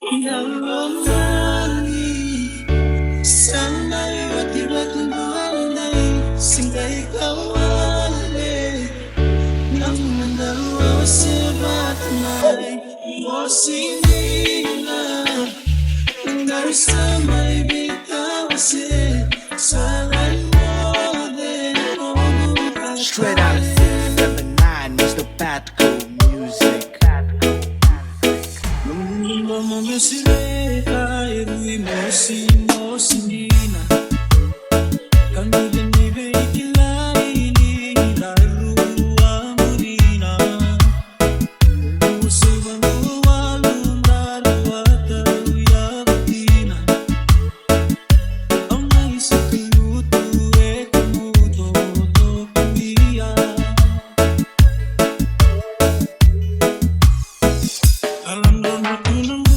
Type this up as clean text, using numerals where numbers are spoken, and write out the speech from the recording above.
Nalomani Sanday watibat nunduanday Singkay kawale Nang mandalwa sebat nay Mosinila Ngar samay bitawase Salan mo din Straight out of 679, Mr. Patco Music. Mama mesile ay rui mosinina Kami denive ikilai la rua murina Usubang walum darwa taruya butina Amai sekutu ekamuto to kuia Alam do mutunang